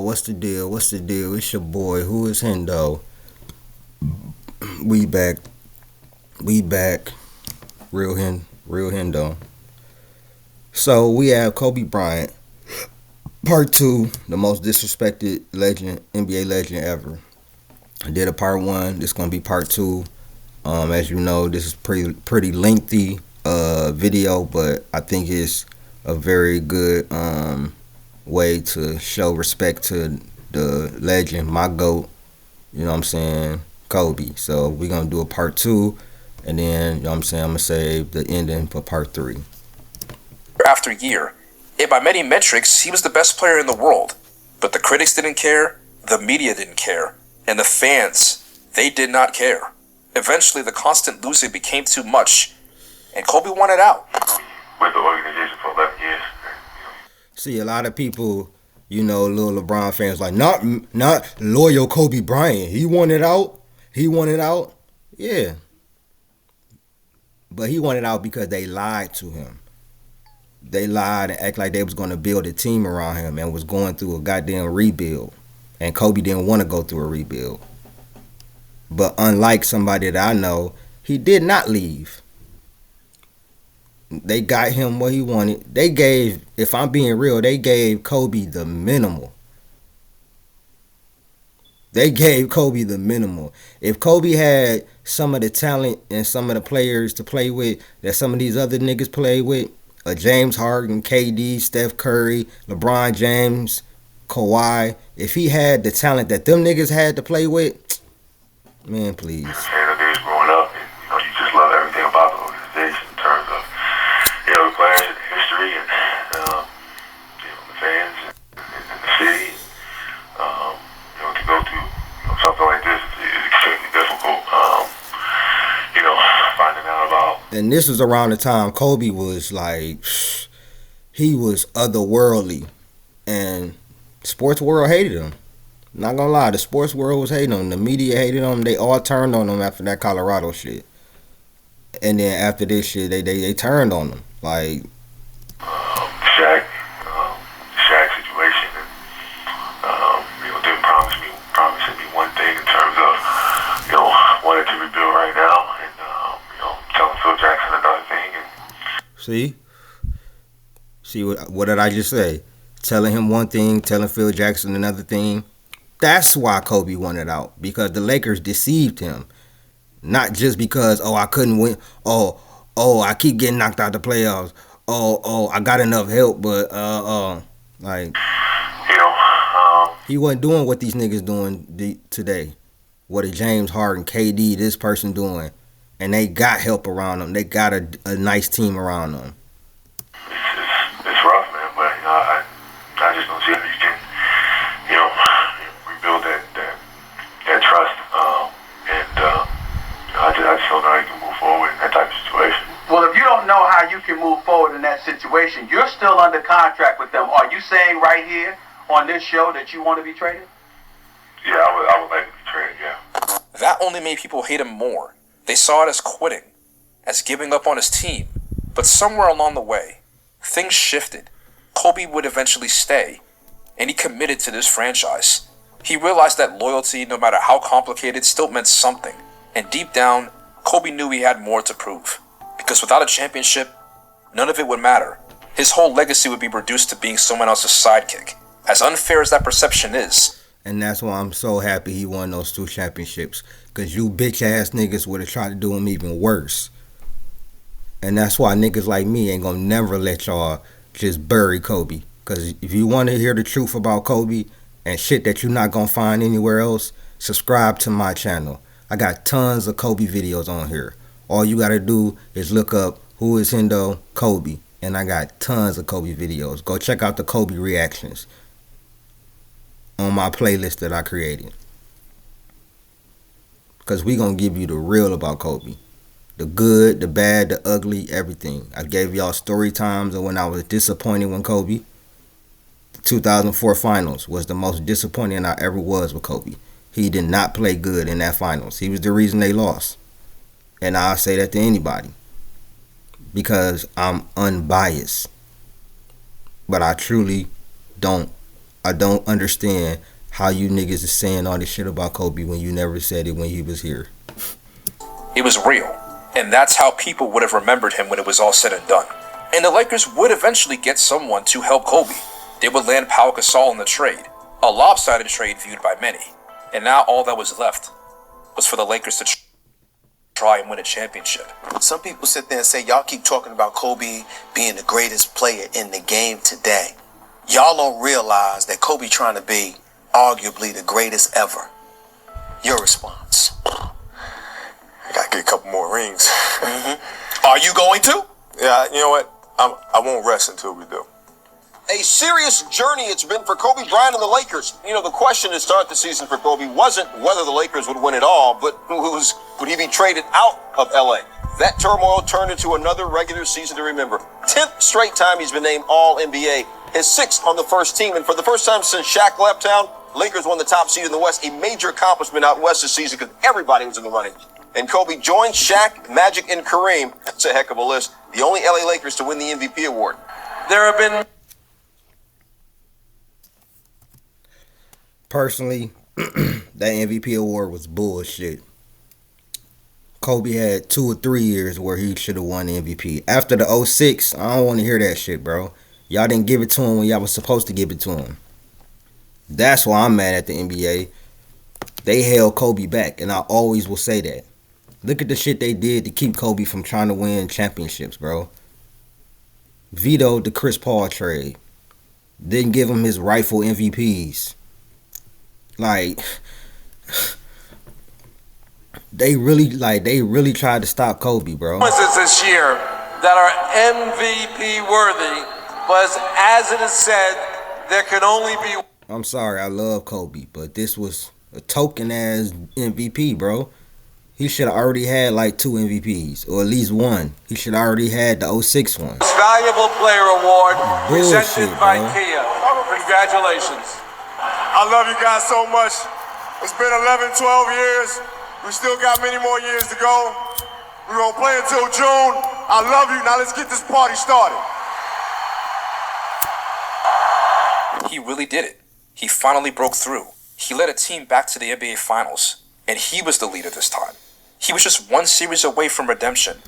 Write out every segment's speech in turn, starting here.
What's the deal? What's the deal? It's your boy. Who is Hendo? We back. We back. Real Hendo. So we have Kobe Bryant, part two, the most disrespected legend, NBA legend ever. I did a part one. This is gonna be part two. As you know, this is pretty lengthy video, but I think it's a very good way to show respect to the legend, my GOAT, you know what I'm saying, Kobe. So we're going to do a part two, and then, you know what I'm saying, I'm going to save the ending for part three. After year, and by many metrics, he was the best player in the world. But the critics didn't care, the media didn't care, and the fans, they did not care. Eventually, the constant losing became too much, and Kobe wanted out. With the organization for 11 years. See, a lot of people, you know, little LeBron fans like, not loyal Kobe Bryant. He wanted out. Yeah. But he wanted out because they lied to him. They lied and act like they was going to build a team around him and was going through a goddamn rebuild. And Kobe didn't want to go through a rebuild. But unlike somebody that I know, he did not leave. They got him what he wanted. They gave, if I'm being real, they gave Kobe the minimal. If Kobe had some of the talent and some of the players to play with that some of these other niggas play with, James Harden, KD, Steph Curry, LeBron James, Kawhi, if he had the talent that them niggas had to play with, man, please. Days growing up, and you just love everything about the organization in terms of the players and the history and the fans and the city. To go through something like this is extremely difficult. Finding out about. And this was around the time Kobe was like, he was otherworldly, and sports world hated him. Not gonna lie, the sports world was hating him. The media hated him. They all turned on him after that Colorado shit. And then after this shit, they turned on him. Like Shaq situation, and didn't promise me one thing in terms of wanted to rebuild right now, and telling Phil Jackson another thing. And see what did I just say? Telling him one thing, telling Phil Jackson another thing. That's why Kobe wanted out, because the Lakers deceived him. Not just because, I couldn't win. I keep getting knocked out the playoffs. I got enough help, but he wasn't doing what these niggas doing today. What a James Harden, KD, this person doing, and they got help around them. They got a nice team around them. It's rough, man, but I just don't see how you can rebuild that trust, and I just don't know how you can move forward in that type of situation. Well, if you don't know how you can move forward in that situation, you're still under contract with them. Are you saying right here on this show that you want to be traded? Yeah, I would like to be traded, yeah. That only made people hate him more. They saw it as quitting, as giving up on his team. But somewhere along the way, things shifted. Kobe would eventually stay, and he committed to this franchise. He realized that loyalty, no matter how complicated, still meant something. And deep down, Kobe knew he had more to prove. Because without a championship, none of it would matter. His whole legacy would be reduced to being someone else's sidekick. As unfair as that perception is. And that's why I'm so happy he won those 2 championships. Because you bitch ass niggas would have tried to do him even worse. And that's why niggas like me ain't gonna never let y'all just bury Kobe. Because if you want to hear the truth about Kobe and shit that you're not gonna find anywhere else, subscribe to my channel. I got tons of Kobe videos on here. All you gotta do is look up Who is Hendo Kobe. And I got tons of Kobe videos. Go check out the Kobe reactions on my playlist that I created. Because we gonna give you the real about Kobe. The good, the bad, the ugly, everything. I gave y'all story times of when I was disappointed when Kobe. The 2004 finals was the most disappointing I ever was with Kobe. He did not play good in that finals. He was the reason they lost. And I'll say that to anybody. Because I'm unbiased. But I truly I don't understand how you niggas is saying all this shit about Kobe when you never said it when he was here. It was real, and that's how people would have remembered him when it was all said and done. And the Lakers would eventually get someone to help Kobe. They would land Pau Gasol in the trade, a lopsided trade viewed by many. And now all that was left was for the Lakers to try and win a championship. Some people sit there and say, y'all keep talking about Kobe being the greatest player in the game today. Y'all don't realize that Kobe trying to be arguably the greatest ever. Your response? I gotta get a couple more rings. Are you going to? Yeah, you know what? I won't rest until we do. A serious journey it's been for Kobe Bryant and the Lakers. You know, the question to start the season for Kobe wasn't whether the Lakers would win it all, but would he be traded out of LA? That turmoil turned into another regular season to remember. 10th straight time he's been named All-NBA. His 6th on the first team, and for the first time since Shaq left town, Lakers won the top seed in the West, a major accomplishment out west this season because everybody was in the running. And Kobe joined Shaq, Magic, and Kareem. That's a heck of a list. The only LA Lakers to win the MVP award. There have been... Personally, that MVP award was bullshit. Kobe had 2 or 3 years where he should have won the MVP. After the 06, I don't want to hear that shit, bro. Y'all didn't give it to him when y'all was supposed to give it to him. That's why I'm mad at the NBA. They held Kobe back, and I always will say that. Look at the shit they did to keep Kobe from trying to win championships, bro. Vetoed the Chris Paul trade. Didn't give him his rightful MVPs. Like, they really tried to stop Kobe, bro. This year that are MVP worthy, but as it is said, there can only be. I'm sorry, I love Kobe, but this was a token ass MVP, bro. He should have already had like 2 MVPs, or at least one. He should have already had the 06 one. Most Valuable Player Award presented by bro. Kia. Congratulations. I love you guys so much. It's been 11, 12 years. We still got many more years to go. We're going to play until June. I love you. Now let's get this party started. He really did it. He finally broke through. He led a team back to the NBA Finals, and he was the leader this time. He was just 1 series away from redemption.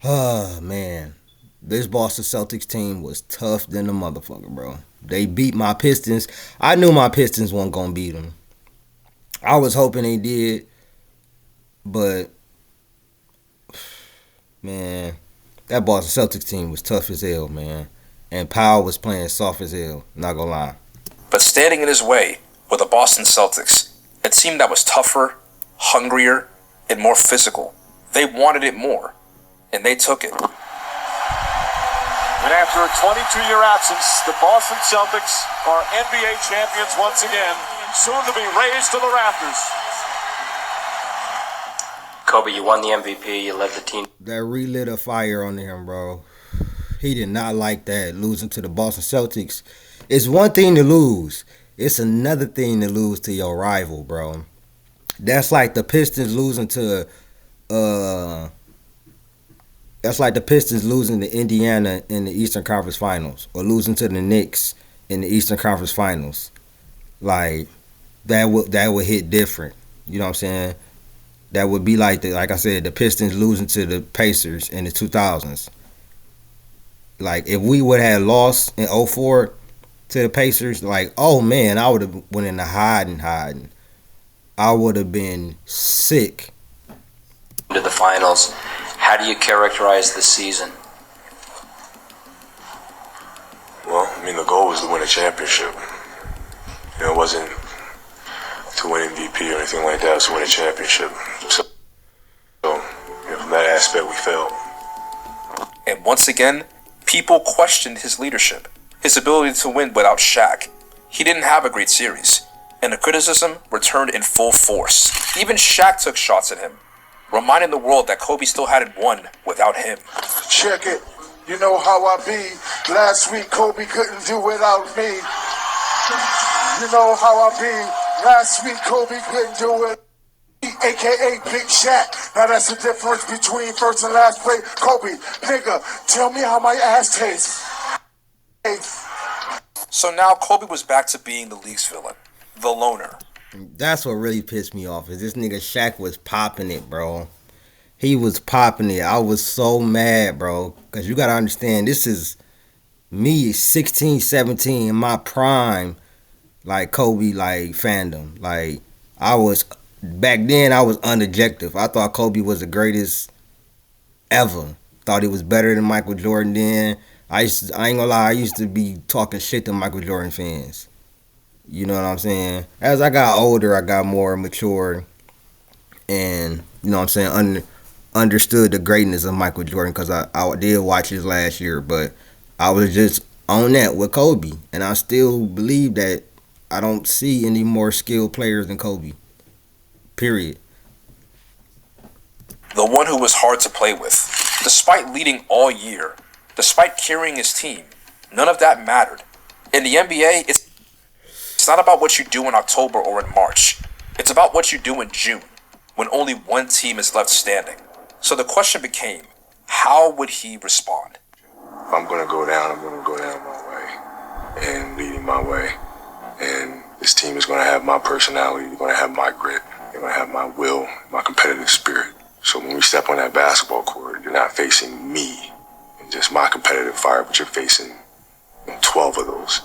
Oh, man. This Boston Celtics team was tough than a motherfucker, bro. They beat my Pistons. I knew my Pistons weren't going to beat them. I was hoping they did. But, man, that Boston Celtics team was tough as hell, man. And Powell was playing soft as hell, not going to lie. But standing in his way were the Boston Celtics, a team that was tougher, hungrier, and more physical. They wanted it more, and they took it. And after a 22-year absence, the Boston Celtics are NBA champions once again, soon to be raised to the rafters. Kobe, you won the MVP, you led the team. That relit a fire on him, bro. He did not like that, losing to the Boston Celtics. It's one thing to lose. It's another thing to lose to your rival, bro. That's like the Pistons losing to That's like the Pistons losing to Indiana in the Eastern Conference Finals, or losing to the Knicks in the Eastern Conference Finals. Like, that would hit different. You know what I'm saying? That would be like I said, the Pistons losing to the Pacers in the 2000s. Like, if we would have lost in 04 to the Pacers, like, oh man, I would have went into hiding. I would have been sick. To the finals, how do you characterize the season? Well, I mean, the goal was to win a championship. You know, it wasn't to win MVP or anything like that. It was to win a championship. So from that aspect, we failed. And once again, people questioned his leadership, his ability to win without Shaq. He didn't have a great series, and the criticism returned in full force. Even Shaq took shots at him, reminding the world that Kobe still hadn't won without him. Check it. You know how I be. Last week, Kobe couldn't do without me. You know how I be. Last week, Kobe couldn't do it. AKA Big Shaq. Now that's the difference between first and last play. Kobe, nigga, tell me how my ass tastes. So now Kobe was back to being the league's villain, the loner. That's what really pissed me off. Is this nigga Shaq was popping it, bro. He was popping it. I was so mad, bro. Because you got to understand, this is me 16, 17 in my prime, like Kobe, like fandom. Like, I was, back then, I was unobjective. I thought Kobe was the greatest ever. Thought he was better than Michael Jordan then. I ain't gonna lie, I used to be talking shit to Michael Jordan fans. You know what I'm saying? As I got older, I got more mature and, you know what I'm saying, understood the greatness of Michael Jordan because I did watch his last year, but I was just on that with Kobe. And I still believe that I don't see any more skilled players than Kobe. Period. The one who was hard to play with. Despite leading all year, despite carrying his team, none of that mattered. In the NBA, it's not about what you do in October or in March. It's about what you do in June, when only one team is left standing. So the question became, how would he respond? If I'm going to go down, I'm going to go down my way and leading my way. And this team is going to have my personality. They're going to have my grit. They're going to have my will, my competitive spirit. So when we step on that basketball court, you're not facing me and just my competitive fire, but you're facing 12 of those.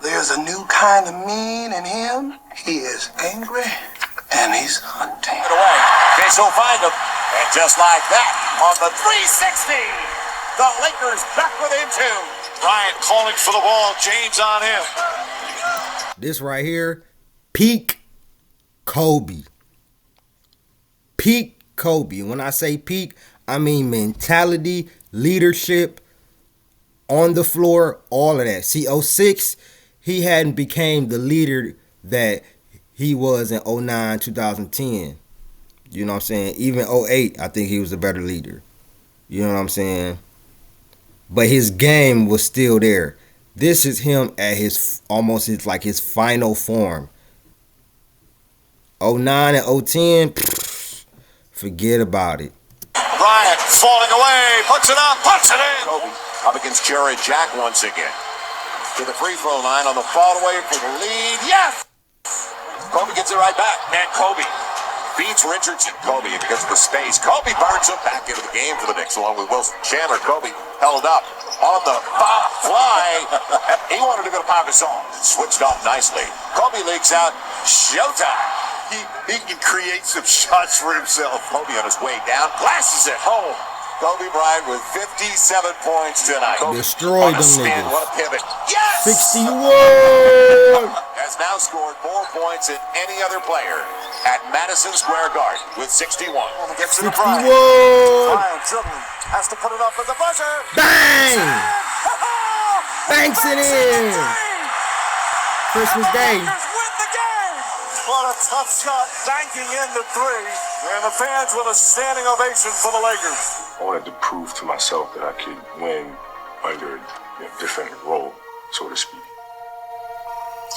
There's a new kind of mean in him. He is angry and he's hunting. Get away. Case will find him. And just like that, on the 360, the Lakers back within two. Bryant calling for the ball. James on him. This right here, peak Kobe. Peak Kobe. When I say peak, I mean mentality, leadership, on the floor, all of that. See, 06, he hadn't became the leader that he was in 09, 2010. You know what I'm saying? Even 08, I think he was a better leader. You know what I'm saying? But his game was still there. This is him at his almost his final form. 09 and 010, forget about it. Bryant falling away, puts it up, puts it in. Kobe up against Jared Jack once again. To the free throw line on the fall away for the lead. Yes! Kobe gets it right back. And Kobe beats Richardson. Kobe because of the space. Kobe burns him back into the game for the Knicks along with Wilson Chandler. Kobe held up on the pop fly. He wanted to go to Pau Gasol. Switched off nicely. Kobe leaks out. Showtime. He can create some shots for himself. Kobe on his way down. Glasses it home. Kobe Bryant with 57 points tonight. Destroyed them niggas. What a pivot. Yes! 61! Has now scored more points than any other player at Madison Square Garden with 61. 61! Bryant dribbling. Has to put it up with the buzzer. Bang! Banks it in! Christmas Day. What a tough shot, banking in the three, and the fans with a standing ovation for the Lakers. I wanted to prove to myself that I could win under a different role, so to speak.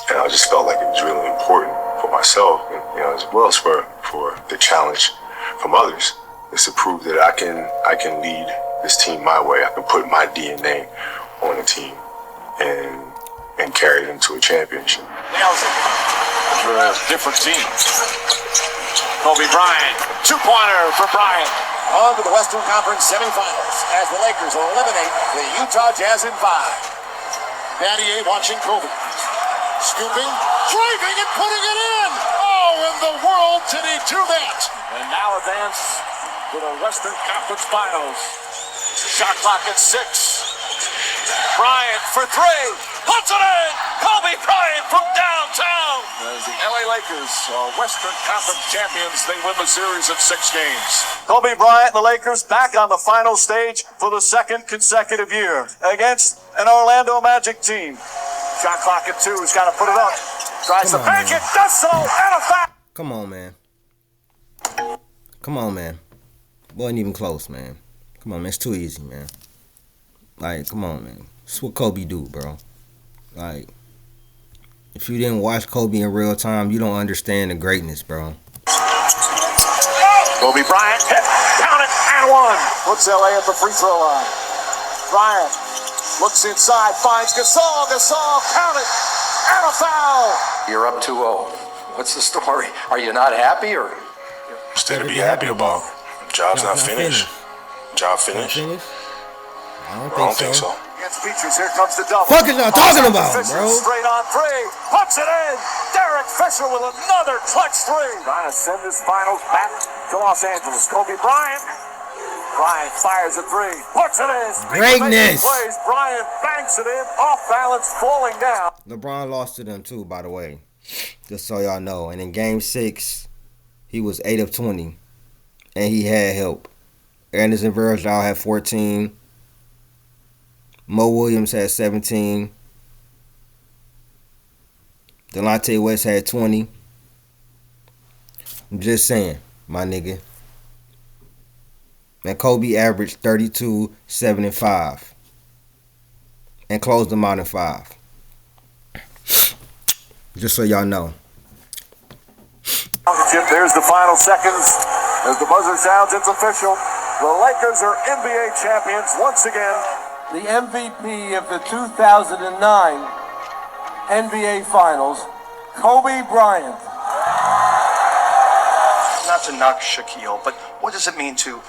And I just felt like it was really important for myself, and as well as for the challenge from others, is to prove that I can lead this team my way. I can put my DNA on the team and carry them to a championship. Nails it. For a different team. Kobe Bryant, two-pointer for Bryant. On to the Western Conference semifinals as the Lakers eliminate the Utah Jazz in 5. Danny A watching Kobe. Scooping, driving, and putting it in. Oh, in the world did he do that? And now advance to the Western Conference Finals. Shot clock at 6. Bryant for 3. Puts it in! Kobe Bryant from downtown! As the LA Lakers are Western Conference champions, they win the series in 6 games. Kobe Bryant and the Lakers back on the final stage for the second consecutive year against an Orlando Magic team. Shot clock at 2. He's got to put it up. Tries to bank it, does so, and a foul! Come on, man. Come on, man. Wasn't even close, man. Come on, man. It's too easy, man. Like, come on, man. That's what Kobe do, bro. Like, if you didn't watch Kobe in real time, you don't understand the greatness, bro. Kobe Bryant hit, count it, and one. Puts LA at the free throw line. Bryant Looks inside, finds Gasol. Gasol, count it, and a foul. You're up 2-0. What's the story? Are you not happy or? Still to be happy about. Job's not finished. Job finished? I don't think so. Against Features, here comes the double. Fuck is y'all talking about, Fisher bro? straight on three, puts it in. Derek Fisher with another clutch three. Trying to send his finals back to Los Angeles. Kobe Bryant. Bryant fires a three, puts it in. Greatness. Plays. Bryant banks it in, off balance, falling down. LeBron lost to them too, by the way. Just so y'all know. And in Game 6, he was 8 of 20. And he had help. Anderson Varejao had 14. Mo Williams had 17. Delonte West had 20. I'm just saying, my nigga. And Kobe averaged 32, 7, and 5. And closed them out in 5. Just so y'all know. There's the final seconds. As the buzzer sounds, it's official. The Lakers are NBA champions once again. The MVP of the 2009 NBA Finals, Kobe Bryant. Not to knock Shaquille, but what does it mean to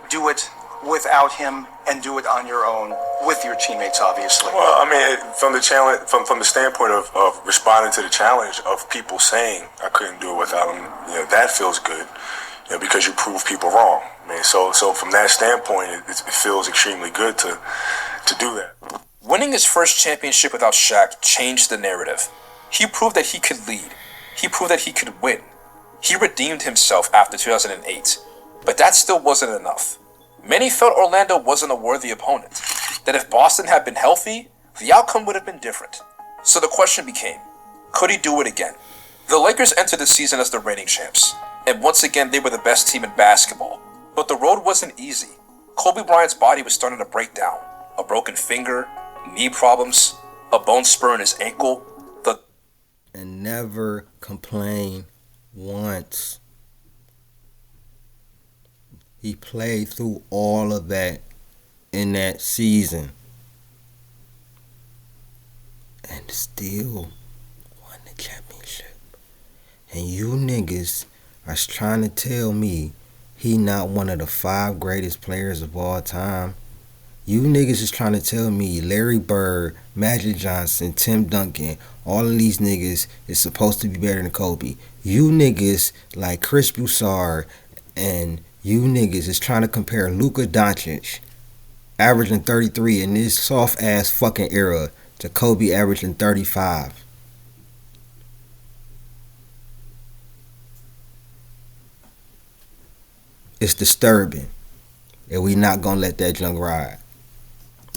do it without him and do it on your own with your teammates, obviously? Well, I mean, from the challenge, from the standpoint of responding to the challenge of people saying I couldn't do it without him, that feels good, because you prove people wrong. I mean, so from that standpoint, it feels extremely good to do that. Winning his first championship without Shaq changed the narrative. He proved that he could lead. He proved that he could win. He redeemed himself after 2008. But that still wasn't enough. Many felt Orlando wasn't a worthy opponent. That if Boston had been healthy, the outcome would have been different. So the question became, could he do it again? The Lakers entered the season as the reigning champs. And once again, they were the best team in basketball. But the road wasn't easy. Kobe Bryant's body was starting to break down. A broken finger, knee problems, a bone spur in his ankle. And never complain once. He played through all of that in that season. And still won the championship. And you niggas are trying to tell me he not one of the 5 greatest players of all time. You niggas is trying to tell me Larry Bird, Magic Johnson, Tim Duncan, all of these niggas is supposed to be better than Kobe. You niggas like Chris Broussard and you niggas is trying to compare Luka Doncic averaging 33 in this soft ass fucking era to Kobe averaging 35. It's disturbing. And we not gonna let that junk ride.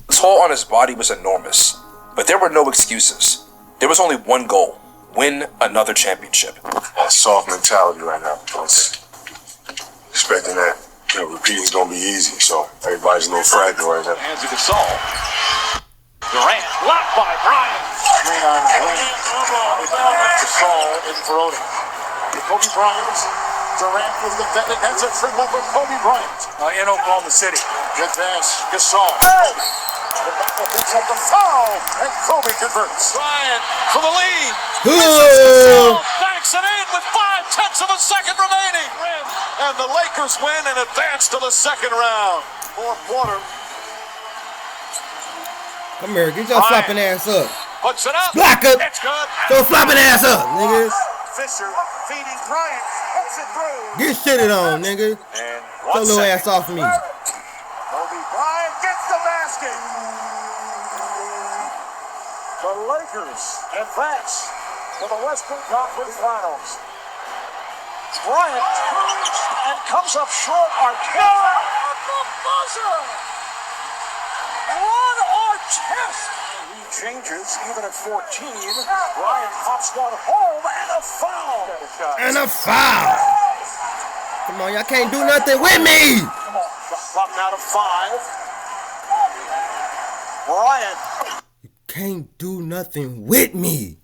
The toll on his body was enormous, but there were no excuses. There was only one goal: win another championship. Soft mentality right now. Expecting that repeating is gonna be easy, so everybody's a little fragile right now. Hands to Gasol. Durant blocked by Bryant. Screen on Gasol in Verona. Kobe Bryant. Durant was defending. That's a triple for Kobe Bryant. In Oklahoma City. Good pass. Gasol. The picks up the foul, and Kobe converts. Bryant for the lead. Gasol banks it in with 0.5 of a second remaining. And the Lakers win and advance to the second round. Fourth quarter. Come here, get your flopping ass up. Puts it up. Block up. It's good. Go flopping ass up, niggas. Fisher feeding Bryant. Puts it through. Get shitted on, nigga. And Get your little ass off me. Kobe Bryant gets the basket. The Lakers advance to the Western Conference Finals. Bryant turns and comes up short. Arteta at the buzzer. What Artest? He changes even at 14. Bryant pops one home and a foul. And a foul. Come on, y'all can't do nothing with me. Come on, the clock now to 5. Bryant. Can't do nothing with me.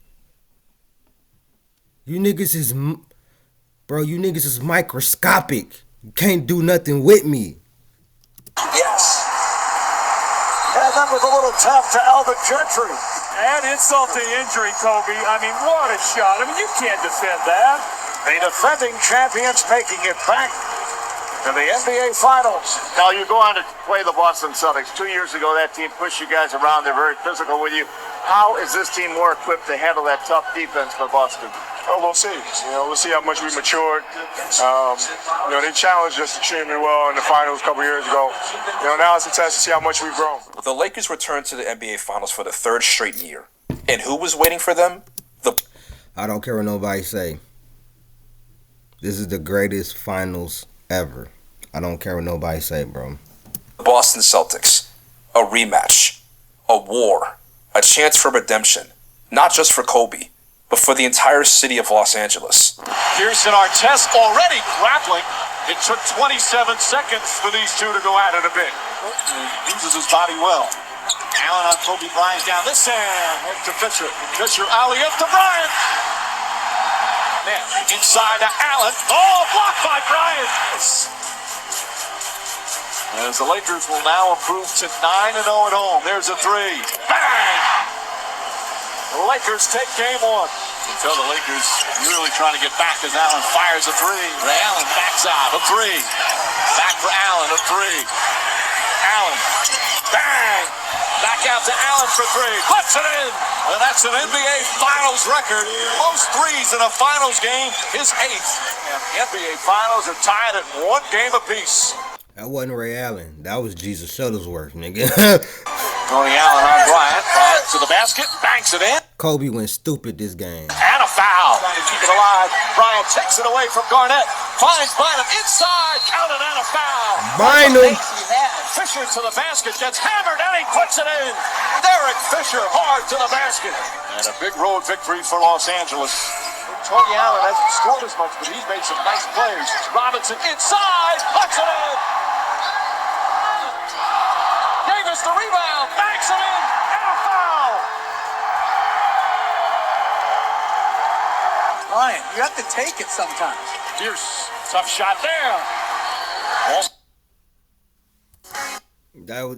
You niggas is, bro, you niggas is microscopic. You can't do nothing with me. Yes. And then with a little tap to Alvin Gentry. And insult to injury, Kobe. I mean, what a shot. I mean, you can't defend that. The defending champions making it back to the NBA Finals. Now, you go on to play the Boston Celtics. 2 years ago, that team pushed you guys around. They're very physical with you. How is this team more equipped to handle that tough defense for Boston? Oh, we'll see. We'll see how much we matured. They challenged us extremely well in the finals a couple years ago. Now it's a test to see how much we've grown. The Lakers returned to the NBA Finals for the third straight year. And who was waiting for them? I don't care what nobody say. This is the greatest finals ever. I don't care what nobody say, bro. The Boston Celtics. A rematch. A war. A chance for redemption. Not just for Kobe, but for the entire city of Los Angeles. Pearson Artest already grappling. It took 27 seconds for these two to go at it a bit. He uses his body well. Allen on Kobe Bryant down this end. Head to Fisher. Fisher alley-up to Bryant. Then inside to Allen. Oh, blocked by Bryant. As the Lakers will now improve to 9-0 at home. There's a three. Bang! The Lakers take game one. You tell the Lakers really trying to get back as Allen fires a three. Ray Allen backs out. A three. Back for Allen. A three. Allen. Bang! Back out to Allen for three. Puts it in! And that's an NBA Finals record. Most threes in a Finals game. His eighth. And the NBA Finals are tied at 1 game apiece. That wasn't Ray Allen. That was Jesus Shuttlesworth, nigga. Tony Allen on Bryant. Bryant to the basket. Banks it in. Kobe went stupid this game. And a foul. Trying to keep it alive. Bryant takes it away from Garnett. Finds Bynum inside. Counted and a foul. Bynum. Fisher to the basket. Gets hammered and he puts it in. Derek Fisher hard to the basket. And a big road victory for Los Angeles. Tony Allen hasn't scored as much, but he's made some nice plays. Robinson inside. Puts it in. Davis the rebound. Banks it in. And a foul. Bryant, you have to take it sometimes. Pierce, tough shot there.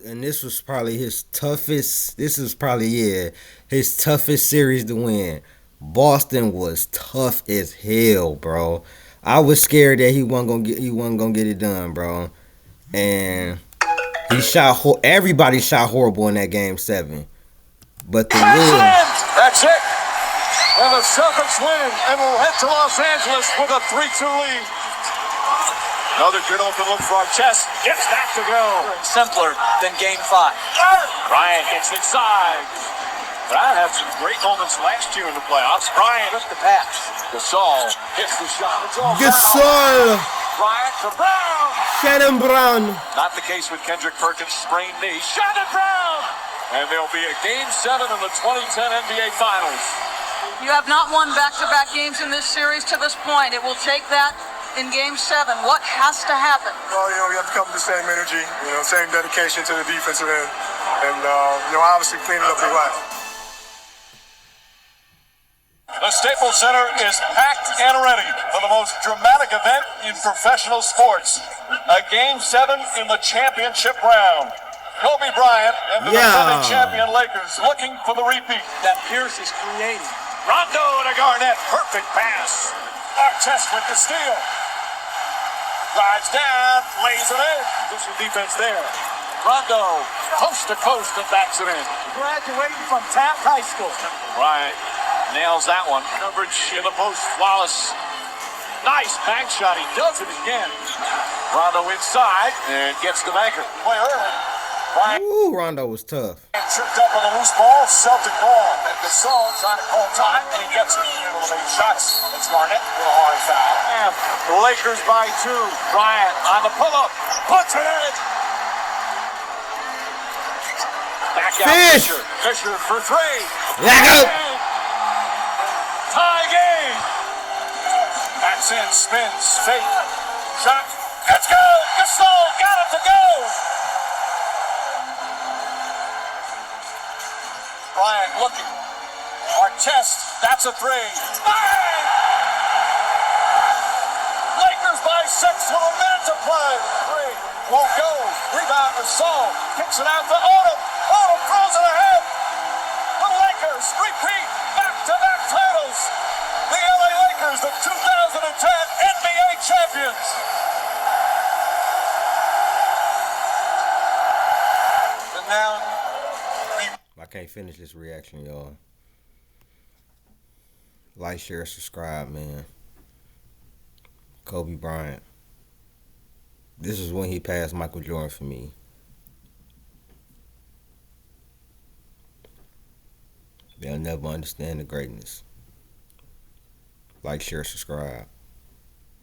And this was probably his toughest. This is probably his toughest series to win. Boston was tough as hell, bro. I was scared that he wasn't gonna get it done, bro. And he shot. Everybody shot horrible in that game 7. But the win. That's it. And the Celtics win and will head to Los Angeles with a 3-2 lead. Another good open look for Artest. Gets back to go. Simpler than Game 5. Bryant gets inside. Bryant had some great moments last year in the playoffs. Bryant took the pass. Gasol hits the shot. It's all Gasol. Bryant to Brown. Shannon Brown. Not the case with Kendrick Perkins' sprained knee. Shannon Brown. And there'll be a Game 7 in the 2010 NBA Finals. You have not won back-to-back games in this series to this point. It will take that in Game 7. What has to happen? Well, we have to come with the same energy, same dedication to the defensive end, and obviously clean it up the glass. The Staples Center is packed and ready for the most dramatic event in professional sports. A Game 7 in the championship round. Kobe Bryant and the defending champion Lakers looking for the repeat. That Pierce is creating. Rondo to Garnett. Perfect pass. Artest with the steal. Drives down. Lays it in. Good some defense there. Rondo. Coast to coast and backs it in. Graduating from Taft High School. Bryant nails that one. Coverage in the post. Wallace. Nice bank shot. He does it again. Rondo inside and gets the banker. Play early. Ooh, Rondo was tough. Tripped up on the loose ball. Celtic ball. And Gasol trying to call time, and he gets it. Little shots. It's Garnett with a hard foul. And the Lakers by 2. Bryant on the pull-up. Puts it in. Back out Fisher. Fisher for 3. Tie game. Backs in, spins, fake. Shot. It's good. Gasol got it to go. Bryant looking. Artest. That's a 3. Bang! Lakers by 6 with a minute to play. 3. Won't go. Rebound to Gasol. Kicks it out to Odom. Odom Lakers repeat back-to-back titles. The LA Lakers, the 2010 NBA champions. And now, I can't finish this reaction, y'all. Like, share, subscribe, man. Kobe Bryant. This is when he passed Michael Jordan for me. They'll never understand the greatness. Like, share, subscribe.